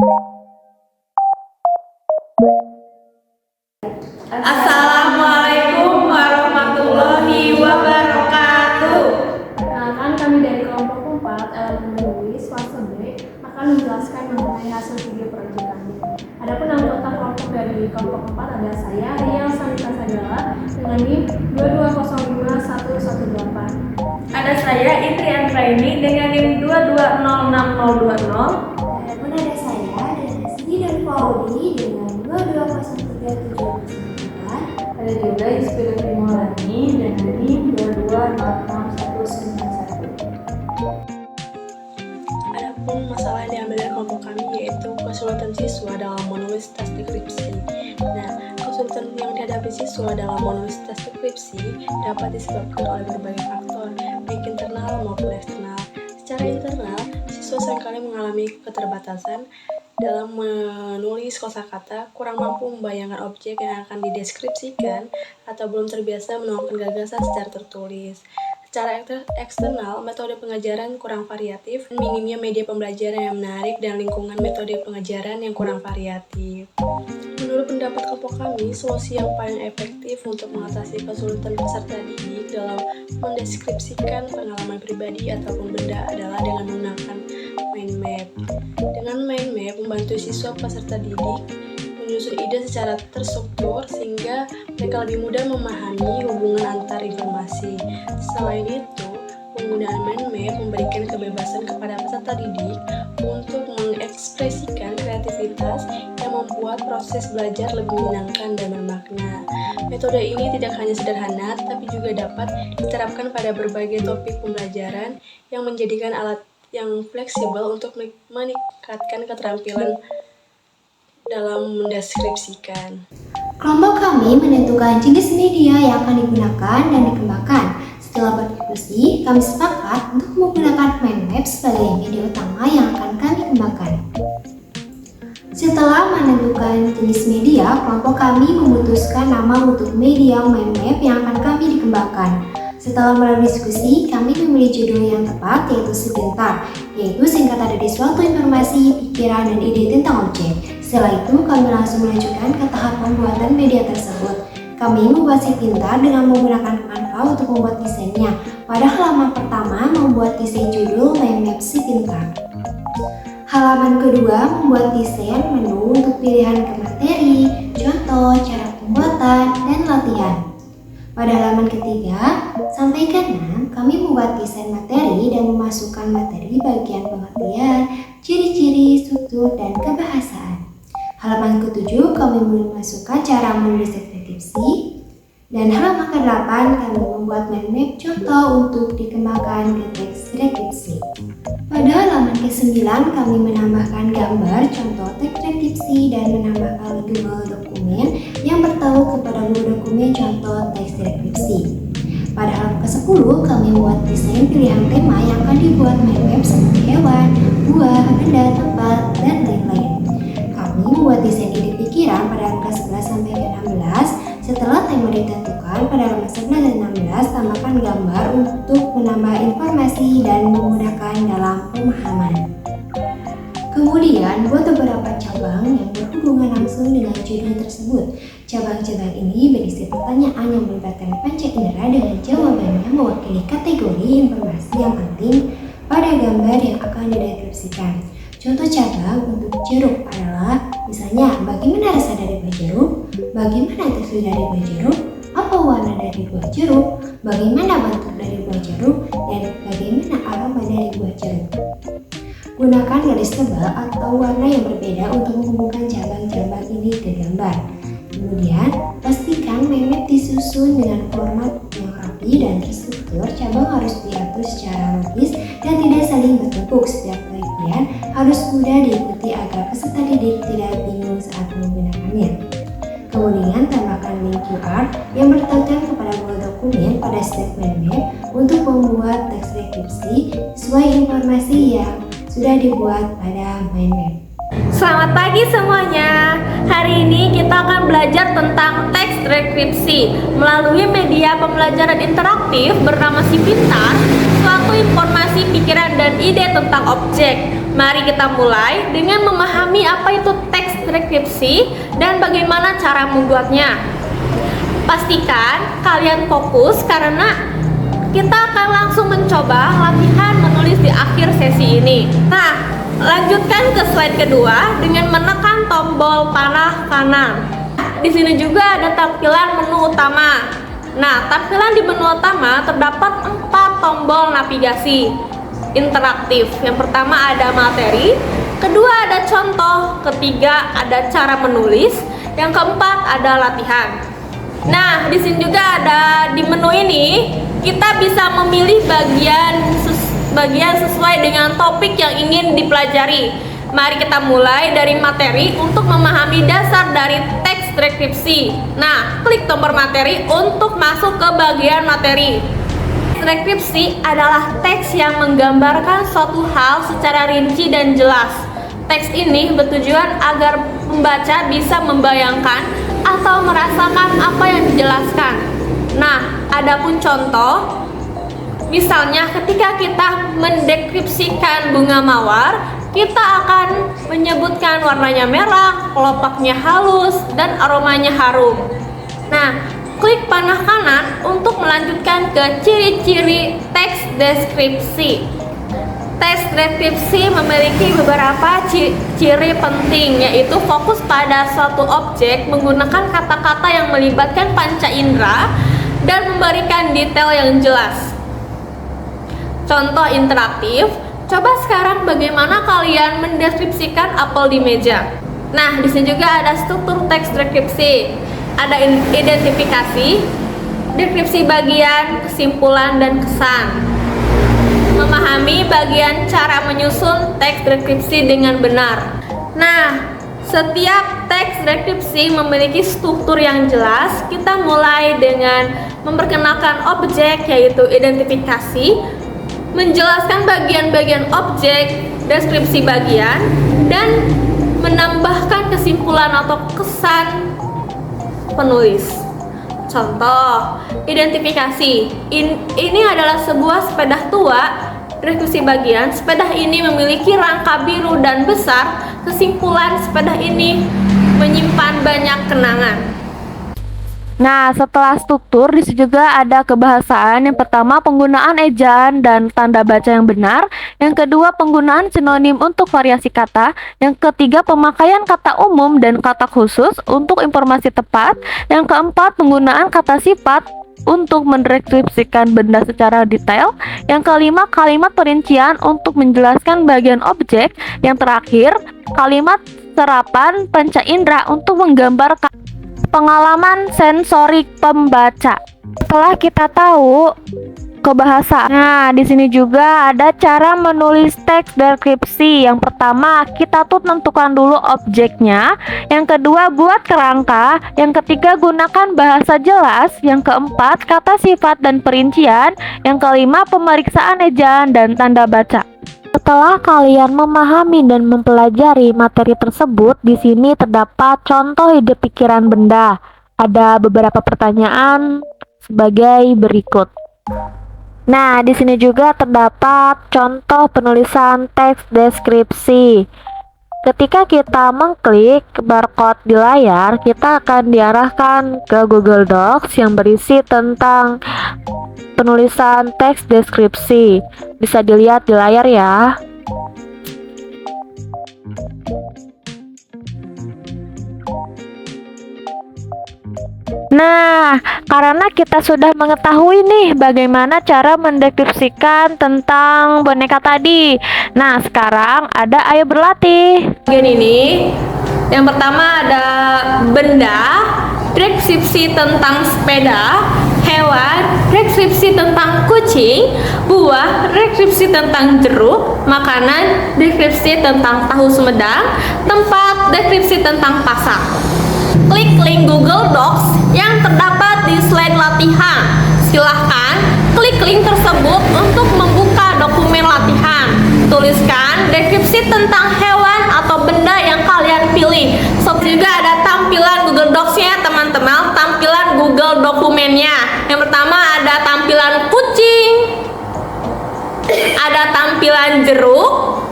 Assalamualaikum warahmatullahi wabarakatuh. Perkenalkan, kami dari kelompok 4 elemen Luis fase B akan menjelaskan mengenai hasil video proyek kami. Adapun anggota kelompok dari kelompok 4 ada saya, Rial Sanita Sagala dengan NIM 2205118. Ada saya Indri Antraini dengan NIM 2206020. Adapun ada saya, Sri dan Pauli dengan 22037. Ada juga Ispira Primolani dengan NIM 2206191. Adapun masalah yang diambil dari kelompok kami yaitu kesulitan siswa dalam menulis tes deskripsi. Nah, kesulitan yang dihadapi siswa dalam menulis tes deskripsi dapat disebabkan oleh berbagai faktor, baik internal maupun eksternal. Secara internal, siswa seringkali mengalami keterbatasan dalam menulis kosakata, kurang mampu membayangkan objek yang akan dideskripsikan, atau belum terbiasa menuangkan gagasan secara tertulis. Secara eksternal, metode pengajaran kurang variatif, minimnya media pembelajaran yang menarik, dan lingkungan metode pengajaran yang kurang variatif. Menurut pendapat kelompok kami, solusi yang paling efektif untuk mengatasi kesulitan peserta didik dalam mendeskripsikan pengalaman pribadi ataupun benda adalah dengan menggunakan mind map. Dengan mind map membantu siswa peserta didik menyusun ide secara terstruktur sehingga mereka lebih mudah memahami hubungan antar informasi. Selain itu, penggunaan mind map memberikan kebebasan kepada peserta didik untuk mengekspresikan kreativitas yang membuat proses belajar lebih menyenangkan dan bermakna. Metode ini tidak hanya sederhana, tapi juga dapat diterapkan pada berbagai topik pembelajaran yang menjadikan alat yang fleksibel untuk meningkatkan keterampilan dalam mendeskripsikan. Kelompok kami menentukan jenis media yang akan digunakan dan dikembangkan. Setelah berdiskusi, kami sepakat untuk menggunakan mind map sebagai media utama yang akan kami kembangkan. Setelah menentukan jenis media, kelompok kami memutuskan nama untuk media mind map yang akan kami dikembangkan. Setelah melalui diskusi, kami memilih judul yang tepat yaitu Sepintar, yaitu singkatan dari suatu informasi, pikiran, dan ide tentang objek. Setelah itu, kami langsung melanjutkan ke tahap pembuatan media tersebut. Kami membuat Sepintar dengan menggunakan Canva untuk membuat desainnya. Pada halaman pertama, membuat desain judul mind map Sepintar. Halaman kedua, membuat desain menu untuk pilihan ke materi, contoh, cara pembuatan, dan latihan. Pada halaman ketiga sampai ke-6, kami membuat desain materi dan memasukkan materi bagian pengertian, ciri-ciri, struktur, dan kebahasaan. Halaman ke-7, kami memasukkan cara menulis deskripsi. Dan halaman ke-8, kami membuat mind map contoh untuk dikembangkan ke teks deskripsi. Pada halaman ke-9, kami menambahkan gambar contoh teks deskripsi dan menambahkan Google dokumen yang bertahu kepada Google dokumen contoh teks deskripsi. Pada halaman ke-10, kami membuat desain pilihan tema yang akan dibuat mind map seperti hewan, buah, benda, tempat, dan lain-lain. Kami membuat desain ide pikiran pada halaman ke-11 sampai ke-16. Setelah tema ditentukan pada halaman 11 dan 16, tambahkan gambar untuk menambah informasi dan memudahkan dalam pemahaman. Kemudian, buat beberapa cabang yang berhubungan langsung dengan judul tersebut. Cabang-cabang ini berisi pertanyaan yang melibatkan panca indera dengan jawabannya mewakili kategori informasi yang penting pada gambar yang akan dideskripsikan. Contoh cabang untuk jeruk adalah misalnya bagaimana rasa dari buah jeruk, bagaimana tekstur dari buah jeruk, apa warna dari buah jeruk, bagaimana bentuk dari buah jeruk, dan bagaimana aroma dari buah jeruk. Gunakan garis tebal atau warna yang berbeda untuk menghubungkan cabang-cabang ini ke gambar. Kemudian, pastikan mind map disusun dengan format yang rapi dan terstruktur. Cabang harus diatur secara logis dan tidak saling bertumpuk. Setiap bagian harus mudah diikuti agar peserta didik tidak bingung saat menggunakannya. Kemudian, tambahkan link QR yang bertautan kepada Google dokumen pada step mind map untuk membuat teks deskripsi sesuai informasi yang sudah dibuat pada mind map. Selamat pagi semuanya. Hari ini kita akan belajar tentang teks deskripsi melalui media pembelajaran interaktif bernama Sepintar, suatu informasi, pikiran, dan ide tentang objek. Mari kita mulai dengan memahami apa itu teks deskripsi dan bagaimana cara membuatnya. Pastikan kalian fokus karena kita akan langsung mencoba latihan menulis di akhir sesi ini. Nah, lanjutkan ke slide kedua dengan menekan tombol panah kanan. Di sini juga ada tampilan menu utama. Nah, tampilan di menu utama terdapat 4 tombol navigasi interaktif. Yang pertama ada materi, kedua ada contoh, ketiga ada cara menulis, yang keempat ada latihan. Nah, di sini juga ada di menu ini kita bisa memilih bagian sesuai dengan topik yang ingin dipelajari. Mari kita mulai dari materi untuk memahami dasar dari teks deskripsi. Nah, klik tombol materi untuk masuk ke bagian materi. Deskripsi adalah teks yang menggambarkan suatu hal secara rinci dan jelas. Teks ini bertujuan agar pembaca bisa membayangkan atau merasakan apa yang dijelaskan. Nah, adapun contoh, misalnya ketika kita mendeskripsikan bunga mawar, kita akan menyebutkan warnanya merah, kelopaknya halus, dan aromanya harum. Nah, klik panah kanan untuk melanjutkan ke ciri-ciri teks deskripsi. Teks deskripsi memiliki beberapa ciri penting, yaitu fokus pada suatu objek, menggunakan kata-kata yang melibatkan panca indera, dan memberikan detail yang jelas. Contoh interaktif. Coba sekarang bagaimana kalian mendeskripsikan apel di meja. Nah, di sini juga ada struktur teks deskripsi. Ada identifikasi, deskripsi bagian, kesimpulan, dan kesan. Memahami bagian cara menyusun teks deskripsi dengan benar. Nah, setiap teks deskripsi memiliki struktur yang jelas. Kita mulai dengan memperkenalkan objek, yaitu identifikasi, menjelaskan bagian-bagian objek, deskripsi bagian, dan menambahkan kesimpulan atau kesan penulis. Contoh, identifikasi. Ini adalah sebuah sepeda tua. Deskripsi bagian, sepeda ini memiliki rangka biru dan besar. Kesimpulan, sepeda ini menyimpan banyak kenangan. Nah, setelah struktur, di sini juga ada kebahasaan. Yang pertama, penggunaan ejaan dan tanda baca yang benar. Yang kedua, penggunaan sinonim untuk variasi kata. Yang ketiga, pemakaian kata umum dan kata khusus untuk informasi tepat. Yang keempat, penggunaan kata sifat untuk mendeskripsikan benda secara detail. Yang kelima, kalimat perincian untuk menjelaskan bagian objek. Yang terakhir, kalimat serapan panca indera untuk menggambarkan pengalaman sensorik pembaca. Setelah kita tahu kebahasaan, nah di sini juga ada cara menulis teks deskripsi. Yang pertama, kita tuh tentukan dulu objeknya. Yang kedua, buat kerangka. Yang ketiga, gunakan bahasa jelas. Yang keempat, kata sifat dan perincian. Yang kelima, pemeriksaan ejaan dan tanda baca. Setelah kalian memahami dan mempelajari materi tersebut, di sini terdapat contoh ide pikiran benda. Ada beberapa pertanyaan sebagai berikut. Nah, di sini juga terdapat contoh penulisan teks deskripsi. Ketika kita mengklik barcode di layar, kita akan diarahkan ke Google Docs yang berisi tentang penulisan teks deskripsi. Bisa dilihat di layar ya. Nah, karena kita sudah mengetahui nih bagaimana cara mendeskripsikan tentang boneka tadi. Nah, sekarang ayo berlatih. Bagian ini, yang pertama ada benda, deskripsi tentang sepeda, hewan, deskripsi tentang kucing, buah, deskripsi tentang jeruk, makanan, deskripsi tentang tahu sumedang, tempat, deskripsi tentang pasar. Klik link Google Docs yang terdapat di slide latihan. Silahkan klik link tersebut untuk membuka dokumen latihan. Tuliskan deskripsi tentang hewan atau benda yang kalian pilih. Juga ada tampilan Google Docs-nya teman-teman, tampilan Google dokumennya. Yang pertama ada tampilan kucing, ada tampilan jeruk,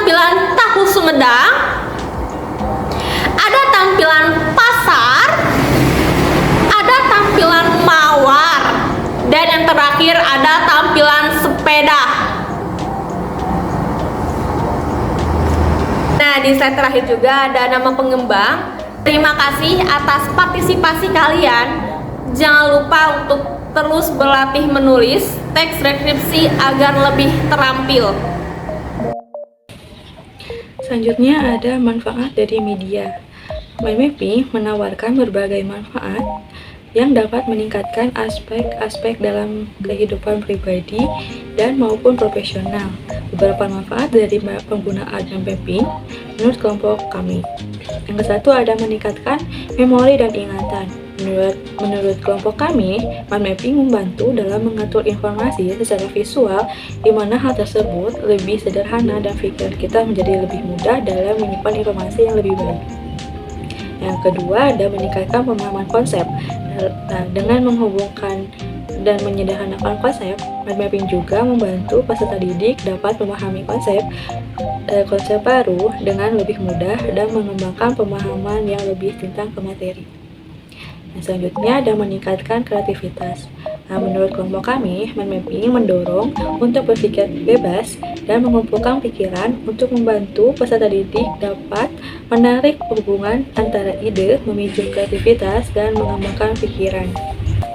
tampilan tahu Sumedang, ada tampilan pasar, ada tampilan mawar, dan yang terakhir ada tampilan sepeda. Nah, di slide terakhir juga ada nama pengembang. Terima kasih atas partisipasi kalian. Jangan lupa untuk terus berlatih menulis teks deskripsi agar lebih terampil. Selanjutnya ada manfaat dari media. Mind mapping menawarkan berbagai manfaat yang dapat meningkatkan aspek-aspek dalam kehidupan pribadi dan maupun profesional. Beberapa manfaat dari penggunaan mind mapping menurut kelompok kami. Yang ke-1 ada meningkatkan memori dan ingatan. Menurut kelompok kami, mind mapping membantu dalam mengatur informasi secara visual, di mana hal tersebut lebih sederhana dan pikiran kita menjadi lebih mudah dalam menyimpan informasi yang lebih baik. Yang kedua ada meningkatkan pemahaman konsep. Nah, dengan menghubungkan dan menyederhanakan konsep, mind mapping juga membantu peserta didik dapat memahami konsep baru dengan lebih mudah dan mengembangkan pemahaman yang lebih tentang ke materi. Nah, selanjutnya ada meningkatkan kreativitas. Nah, menurut kelompok kami, mind mapping mendorong untuk berpikir bebas dan mengumpulkan pikiran untuk membantu peserta didik dapat menarik hubungan antara ide, memicu kreativitas, dan mengembangkan pikiran.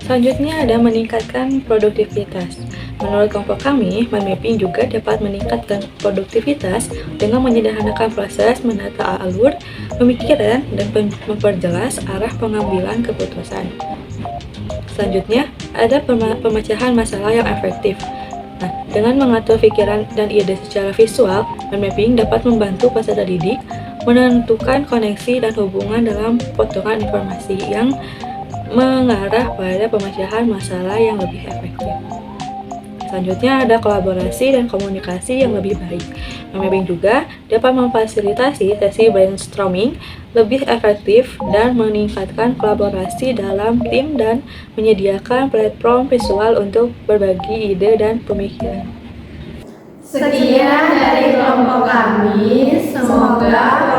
Selanjutnya ada meningkatkan produktivitas. Menurut kelompok kami, mind mapping juga dapat meningkatkan produktivitas dengan menyederhanakan proses menata alur pemikiran dan memperjelas arah pengambilan keputusan. Selanjutnya, ada pemecahan masalah yang efektif. Nah, dengan mengatur pikiran dan ide secara visual, mind mapping dapat membantu peserta didik menentukan koneksi dan hubungan dalam potongan informasi yang mengarah pada pemecahan masalah yang lebih efektif. Selanjutnya ada kolaborasi dan komunikasi yang lebih baik. Mind mapping juga dapat memfasilitasi sesi brainstorming lebih efektif dan meningkatkan kolaborasi dalam tim dan menyediakan platform visual untuk berbagi ide dan pemikiran. Sekian dari kelompok kami, semoga